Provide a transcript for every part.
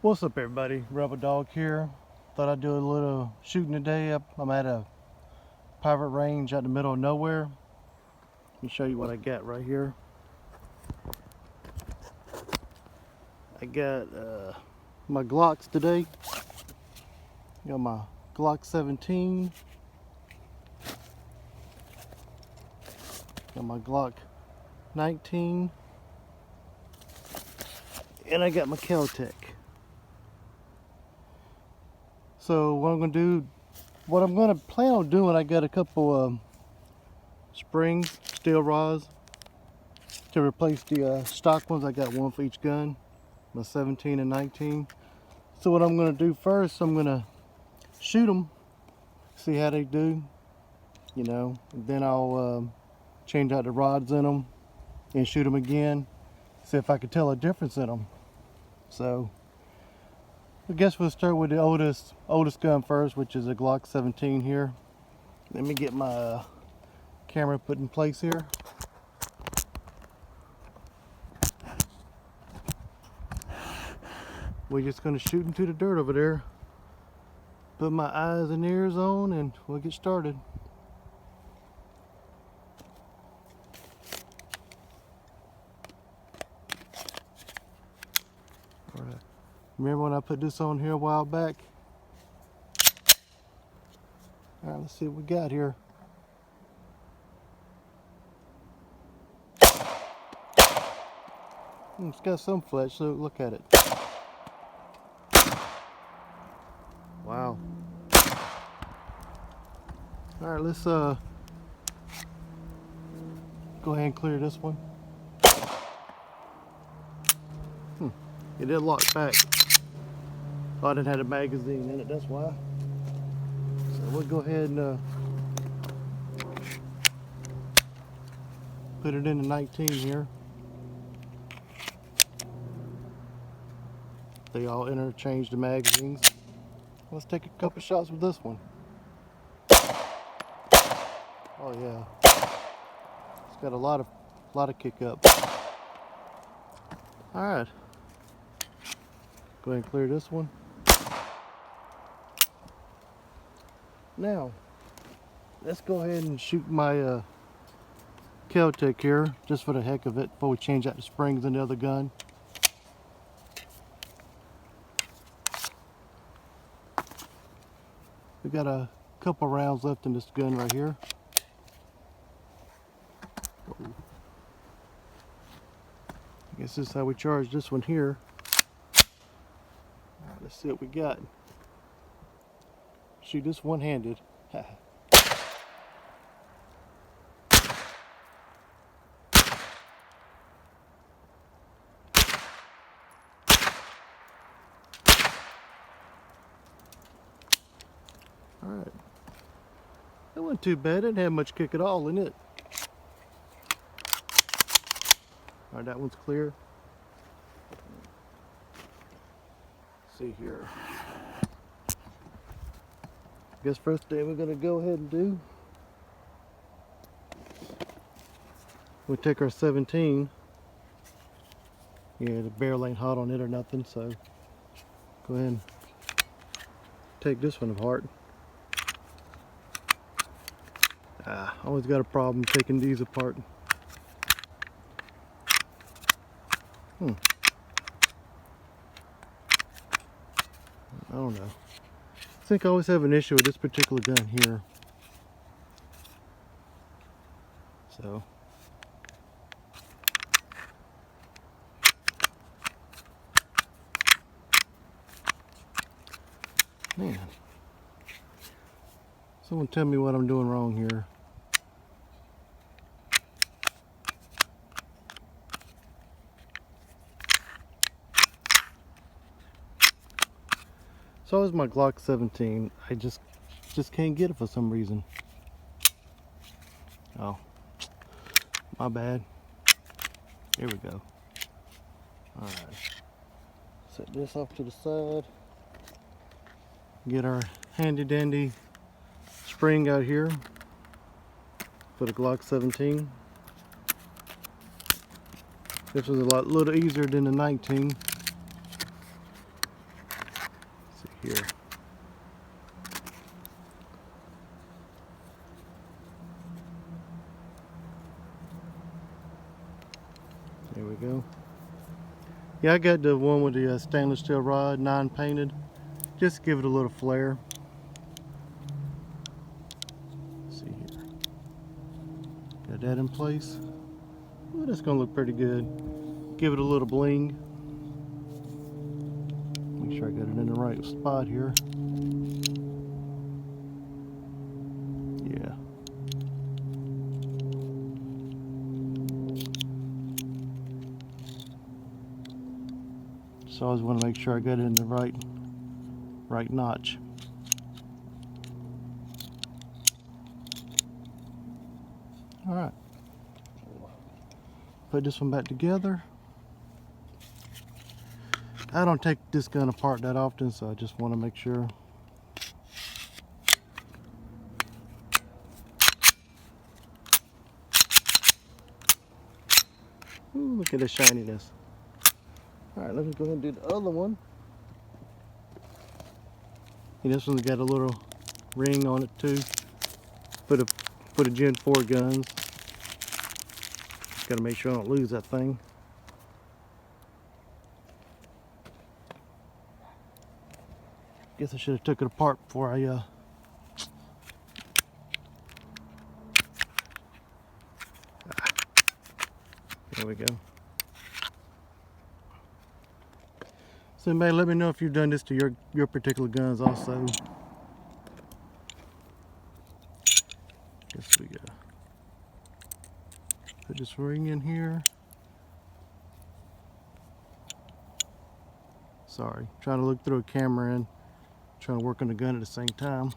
What's up, everybody? Rebel Dog here. Thought I'd do a little shooting today. I'm at a private range out in the middle of nowhere. Let me show you what I got right here. I got my Glocks today. Got my Glock 17. Got my Glock 19. And I got my Kel Tec. So what I'm gonna plan on doing, I got a couple springs, steel rods to replace the stock ones. I got one for each gun, my 17 and 19. So what I'm gonna do first, I'm gonna shoot them, see how they do, and then I'll change out the rods in them and shoot them again, see if I can tell a difference in them. So I guess we'll start with the oldest gun first, which is a Glock 17 here. Let me get my camera put in place here. We're just going to shoot into the dirt over there. Put my eyes and ears on and we'll get started. Alright. Remember when I put this on here a while back? Alright, let's see what we got here. It's got some flesh, so look at it. Wow. Alright, let's go ahead and clear this one. It did lock back. Oh, I didn't have a magazine in it, that's why. So we'll go ahead and put it in the 19 here. They all interchange the magazines. Let's take a couple shots with this one. Oh yeah, it's got a lot of kick up. All right, go ahead and clear this one. Now, let's go ahead and shoot my Kel Tec here, just for the heck of it, before we change out the springs in the other gun. We got a couple rounds left in this gun right here. I guess this is how we charge this one here. All right, let's see what we got. Shoot this one-handed. Alright. That wasn't too bad. It didn't have much kick at all in it. Alright, that one's clear. Let's see here. I guess first thing we're going to go ahead and do, we'll take our 17. Yeah, the barrel ain't hot on it or nothing, so go ahead and take this one apart. Always got a problem taking these apart. I don't know. I think I always have an issue with this particular gun here. So man, someone tell me what I'm doing wrong here. So is my Glock 17. I just can't get it for some reason. Oh, my bad. Here we go. Alright. Set this off to the side. Get our handy dandy spring out here for the Glock 17. This was a little easier than the 19. here. There we go. Yeah, I got the one with the stainless steel rod, non-painted. Just give it a little flair. Let's see here. Got that in place. Ooh, that's gonna look pretty good. Give it a little bling. Make sure I got it in the right spot here. Yeah. So I always want to make sure I got it in the right notch. All right. Put this one back together. I don't take this gun apart that often, so I just want to make sure. Ooh, look at the shininess. All right, let me go ahead and do the other one. And this one's got a little ring on it too. Put a Gen 4 guns. Got to make sure I don't lose that thing. Guess I should have took it apart before I There we go. So anybody, let me know if you've done this to your particular guns also. Guess we put this ring in here. Sorry, trying to look through a camera and trying to work on the gun at the same time.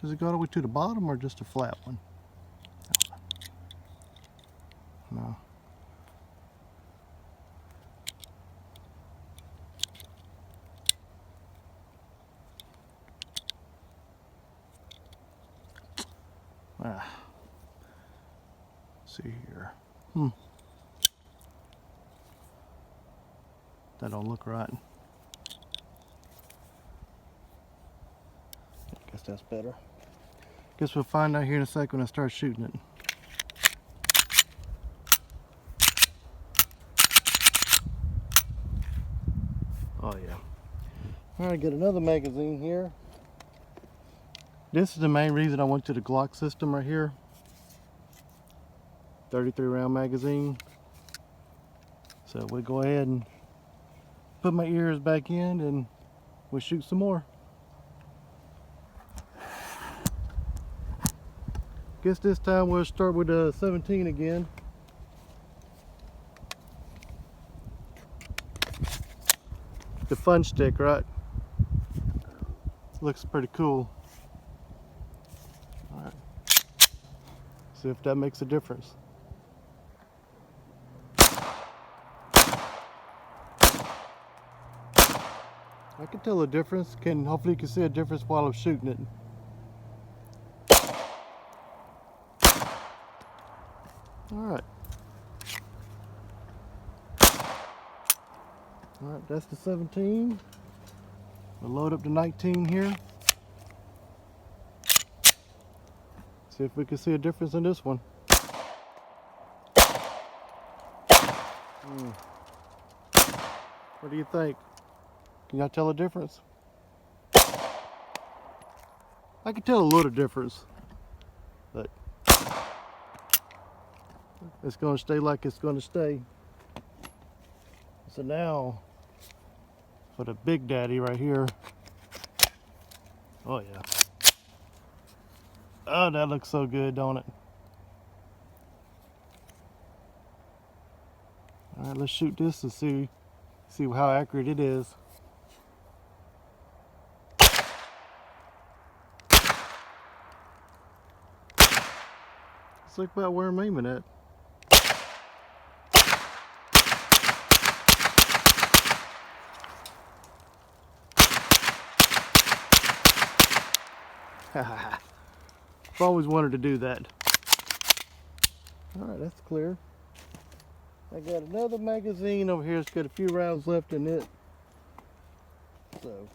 Does it go all the way to the bottom or just a flat one? No. Ah. Let's see here. That don't look right. I guess that's better. Guess we'll find out here in a second when I start shooting it. Oh yeah. Alright, get another magazine here. This is the main reason I went to the Glock system right here. 33 round magazine. So we'll go ahead and put my ears back in and we'll shoot some more. Guess this time we'll start with the 17 again. The fun stick, right? Looks pretty cool. All right. See if that makes a difference. I can tell a difference. Hopefully you can see a difference while I'm shooting it. Alright. Alright, that's the 17. We'll load up the 19 here. See if we can see a difference in this one. What do you think? Can y'all tell a difference? I can tell a little difference, but it's going to stay like it's going to stay. So now for the big daddy right here. Oh yeah. Oh, that looks so good, don't it? All right, let's shoot this and see how accurate it is. Let's look about where I'm aiming at. I've always wanted to do that. All right, that's clear. I got another magazine over here. It's got a few rounds left in it. So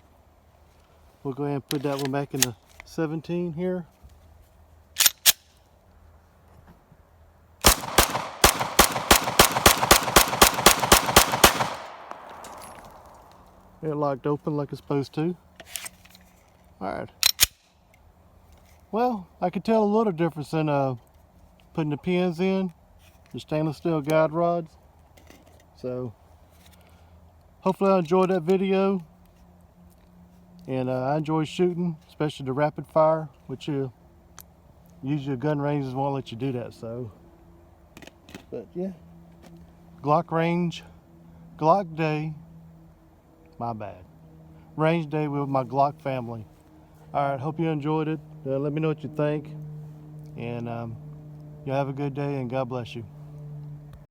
we'll go ahead and put that one back in the 17 here. It locked open like it's supposed to. Alright. Well, I could tell a little difference in putting the pins in, the stainless steel guide rods. So, hopefully I enjoyed that video. And I enjoy shooting, especially the rapid fire, which usually gun ranges won't let you do that, so. But yeah, Glock range, Glock day, my bad. Range day with my Glock family. Alright, hope you enjoyed it. Let me know what you think. And you have a good day and God bless you.